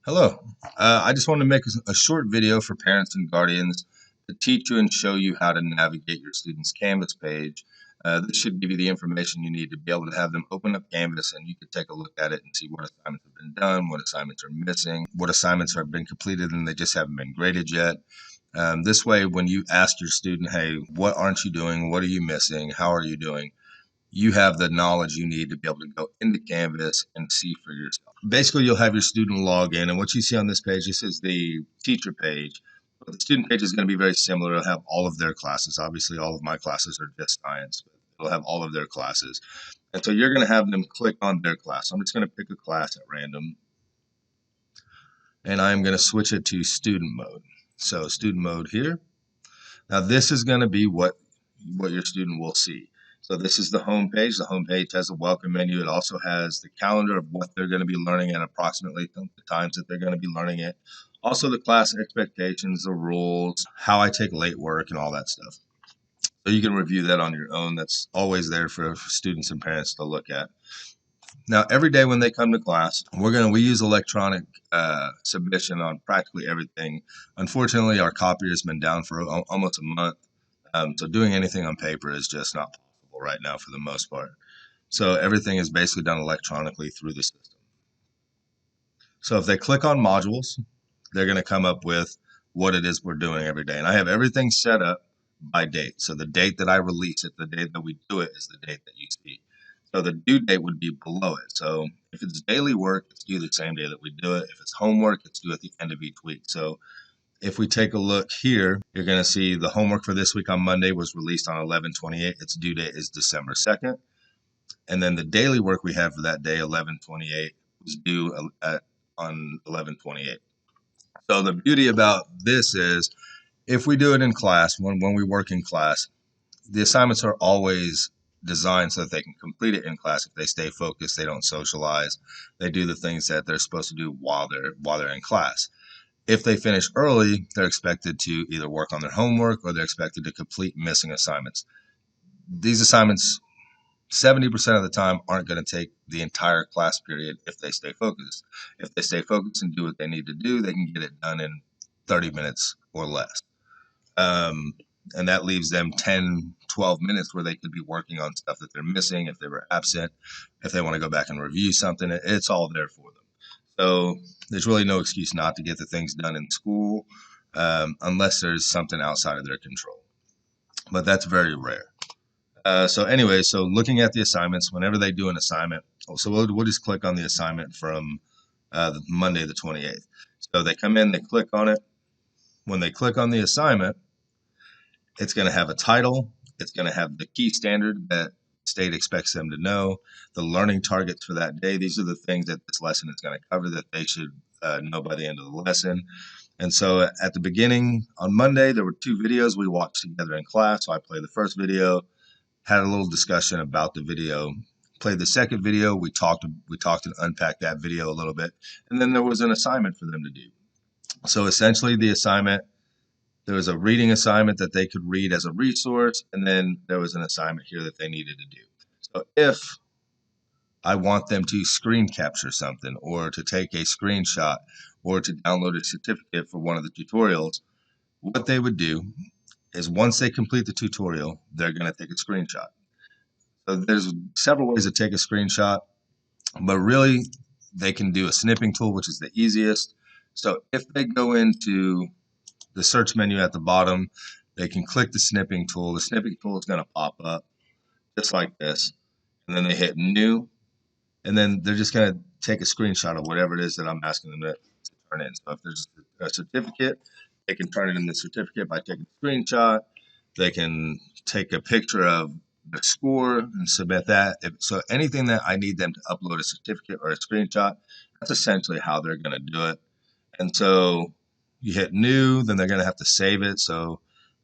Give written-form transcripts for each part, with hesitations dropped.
Hello. I just wanted to make a short video for parents and guardians to teach you and show you how to navigate your student's Canvas page. This should give you the information you need to be able to have them open up Canvas and you can take a look at it and see what assignments have been done, what assignments are missing, what assignments have been completed and they just haven't been graded yet. This way, when you ask your student, hey, what aren't you doing? What are you missing? How are you doing? You have the knowledge you need to be able to go into Canvas and see for yourself. Basically, you'll have your student log in, and what you see on this page, this is the teacher page. But the student page is going to be very similar. It'll have all of their classes. Obviously, all of my classes are just science, but it'll have all of their classes. And so you're going to have them click on their class. I'm just going to pick a class at random, and I'm going to switch it to student mode. So student mode here. Now this is going to be what your student will see. So this is the home page. The home page has a welcome menu. It also has the calendar of what they're going to be learning and approximately the times that they're going to be learning it. Also the class expectations, the rules, how I take late work and all that stuff. So you can review that on your own. That's always there for students and parents to look at. Now, every day when they come to class, we use electronic submission on practically everything. Unfortunately, our copier has been down for almost a month, so doing anything on paper is just not possible right now for the most part. So everything is basically done electronically through the system. So if they click on modules, they're going to come up with what it is we're doing every day. And I have everything set up by date. So the date that I release it, the date that we do it is the date that you see. So the due date would be below it. So if it's daily work, it's due the same day that we do it. If it's homework, it's due at the end of each week. So if we take a look here, you're going to see the homework for this week on Monday was released on 11/28. Its due date is December 2nd. And then the daily work we have for that day, 11/28, was due on 11/28. So the beauty about this is if we do it in class, when we work in class, the assignments are always designed so that they can complete it in class. If they stay focused, they don't socialize, they do the things that they're supposed to do while they're in class. If they finish early, they're expected to either work on their homework or they're expected to complete missing assignments. These assignments 70% of the time aren't going to take the entire class period if they stay focused. If they stay focused and do what they need to do, they can get it done in 30 minutes or less. Um, and that leaves them 10, 12 minutes where they could be working on stuff that they're missing, if they were absent, if they want to go back and review something, it's all there for them. So there's really no excuse not to get the things done in school unless there's something outside of their control. But that's very rare. So anyway, so looking at the assignments, whenever they do an assignment, so we'll just click on the assignment from Monday the 28th. So they come in, they click on it. When they click on the assignment, it's going to have a title. It's going to have the key standard that state expects them to know, the learning targets for that day. These are the things that this lesson is going to cover that they should know by the end of the lesson. And so at the beginning on Monday, there were two videos we watched together in class. So I played the first video, had a little discussion about the video, played the second video. We talked and unpacked that video a little bit. And then there was an assignment for them to do. So essentially the assignment, there was a reading assignment that they could read as a resource, and then there was an assignment here that they needed to do. So if I want them to screen capture something or to take a screenshot or to download a certificate for one of the tutorials, what they would do is once they complete the tutorial, they're going to take a screenshot. So there's several ways to take a screenshot, but really they can do a snipping tool, which is the easiest. So if they go into the search menu at the bottom, they can click the snipping tool. The snipping tool is going to pop up just like this. And then they hit new. And then they're just going to take a screenshot of whatever it is that I'm asking them to turn in. So if there's a certificate, they can turn it in the certificate by taking a screenshot. They can take a picture of the score and submit that. So anything that I need them to upload a certificate or a screenshot, that's essentially how they're going to do it. And so you hit new, then they're going to have to save it. So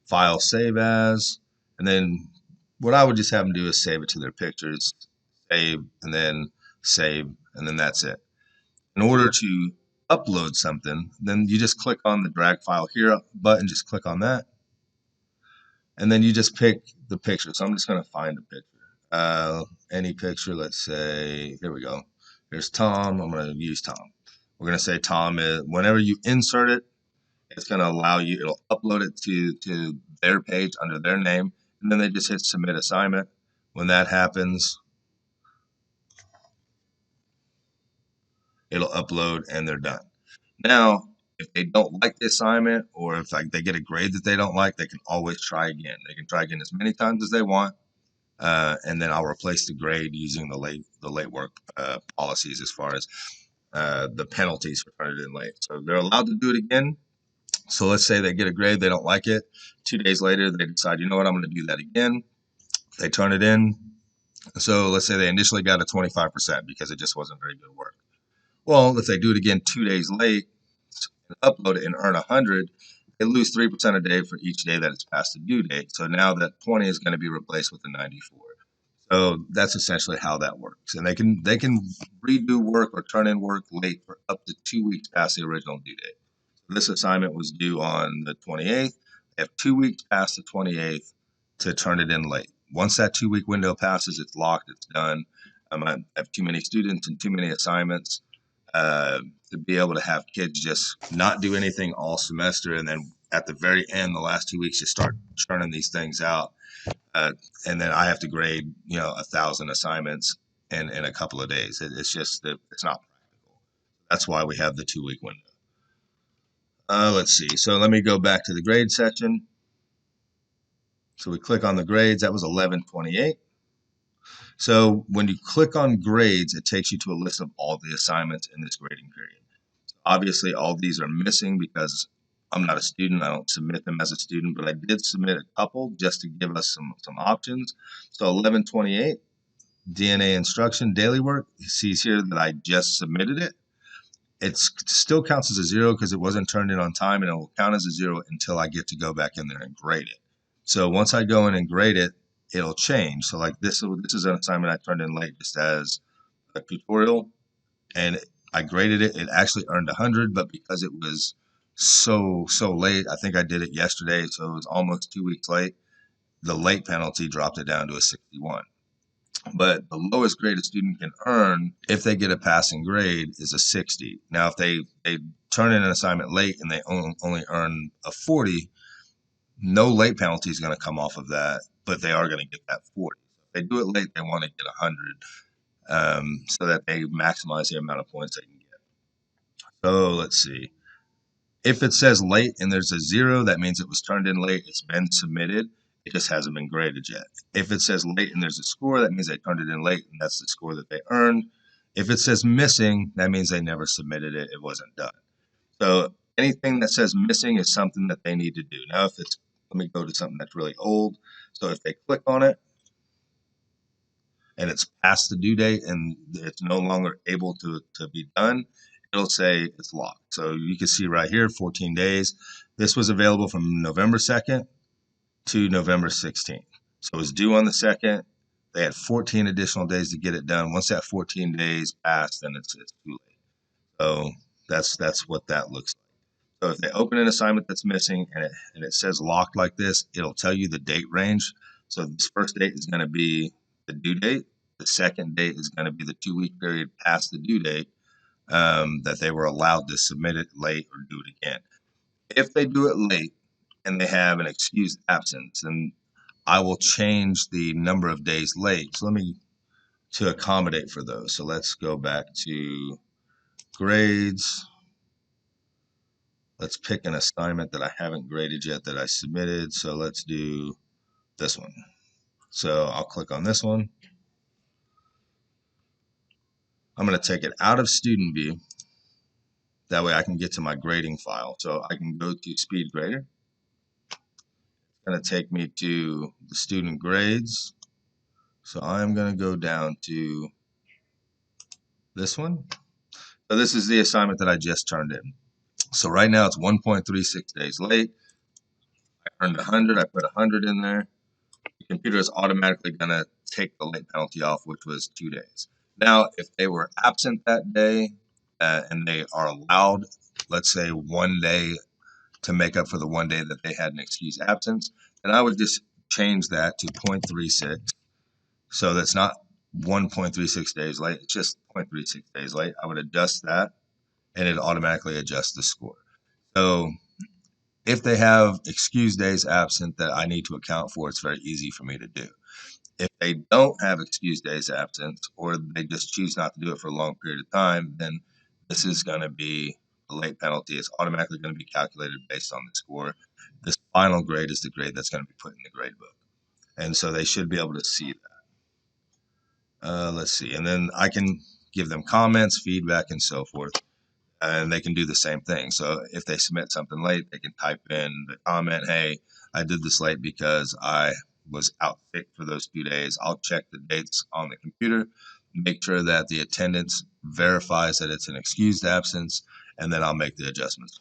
file save as, and then what I would just have them do is save it to their pictures, save, and then save, and then that's it. In order to upload something, then you just click on the drag file here button, just click on that, and then you just pick the picture. So I'm just going to find a picture, any picture. Let's say, here we go. There's Tom. I'm going to use Tom. We're going to say Tom is, whenever you insert it, it's going to allow you, it'll upload it to their page under their name, and then they just hit submit assignment. When that happens, it'll upload and they're done. Now, if they don't like the assignment, or if like they get a grade that they don't like, they can always try again. They can try again as many times as they want, and then I'll replace the grade using the late work policies as far as the penalties for turning it in late. So they're allowed to do it again. So let's say they get a grade, they don't like it. 2 days later, they decide, you know what, I'm going to do that again. They turn it in. So let's say they initially got a 25% because it just wasn't very good work. Well, if they do it again 2 days late, upload it and earn 100, they lose 3% a day for each day that it's past the due date. So now that 20 is going to be replaced with a 94. So that's essentially how that works. And they can redo work or turn in work late for up to 2 weeks past the original due date. This assignment was due on the 28th. They have 2 weeks past the 28th to turn it in late. Once that 2 week window passes, it's locked, it's done. I have too many students and too many assignments to be able to have kids just not do anything all semester, and then at the very end, the last 2 weeks, you start churning these things out, and then I have to grade 1,000 assignments in a couple of days. It's just that it's not practical. That's why we have the 2 week window. Let's see. So let me go back to the grade section. So we click on the grades. That was 11/28. So when you click on grades, it takes you to a list of all the assignments in this grading period. Obviously, all these are missing because I'm not a student. I don't submit them as a student, but I did submit a couple just to give us some options. So 11/28, DNA instruction, daily work. It sees here that I just submitted it. It still counts as a 0 because it wasn't turned in on time, and it will count as a 0 until I get to go back in there and grade it. So once I go in and grade it, it'll change. So like this is an assignment I turned in late just as a tutorial, and I graded it. It actually earned 100, but because it was so late, I think I did it yesterday, so it was almost 2 weeks late. The late penalty dropped it down to a 61. But the lowest grade a student can earn if they get a passing grade is a 60. Now, if they turn in an assignment late and they only earn a 40, no late penalty is going to come off of that, but they are going to get that 40. If they do it late, they want to get 100 so that they maximize the amount of points they can get. So let's see. If it says late and there's a 0, that means it was turned in late. It's been submitted. It just hasn't been graded yet. If it says late and there's a score, that means they turned it in late, and that's the score that they earned. If it says missing, that means they never submitted it. It wasn't done. So anything that says missing is something that they need to do. Now, if it's, let me go to something that's really old. So if they click on it and it's past the due date and it's no longer able to be done, it'll say it's locked. So you can see right here, 14 days. This was available from November 2nd to November 16th. So it was due on the 2nd. They had 14 additional days to get it done. Once that 14 days passed, then it's too late. So that's what that looks like. So if they open an assignment that's missing and it says locked like this, it'll tell you the date range. So this first date is going to be the due date. The second date is going to be the 2 week period past the due date that they were allowed to submit it late or do it again. If they do it late and they have an excused absence, then I will change the number of days late. So to accommodate for those. So let's go back to grades. Let's pick an assignment that I haven't graded yet that I submitted. So let's do this one. So I'll click on this one. I'm going to take it out of student view. That way I can get to my grading file. So I can go to SpeedGrader. It's going to take me to the student grades. So I'm going to go down to this one. So this is the assignment that I just turned in. So right now it's 1.36 days late. I earned 100. I put 100 in there. The computer is automatically going to take the late penalty off, which was 2 days. Now, if they were absent that day and they are allowed, let's say 1 day to make up for the 1 day that they had an excused absence, then I would just change that to 0.36. So that's not 1.36 days late. It's just 0.36 days late. I would adjust that and it automatically adjusts the score. So if they have excused days absent that I need to account for, it's very easy for me to do. If they don't have excused days absent, or they just choose not to do it for a long period of time, then this is going to be a late penalty. It's automatically going to be calculated based on the score. This final grade is the grade that's going to be put in the grade book. And so they should be able to see that. Let's see. And then I can give them comments, feedback, and so forth. And they can do the same thing. So if they submit something late, they can type in the comment, hey, I did this late because I was out sick for those 2 days. I'll check the dates on the computer, make sure that the attendance verifies that it's an excused absence, and then I'll make the adjustments.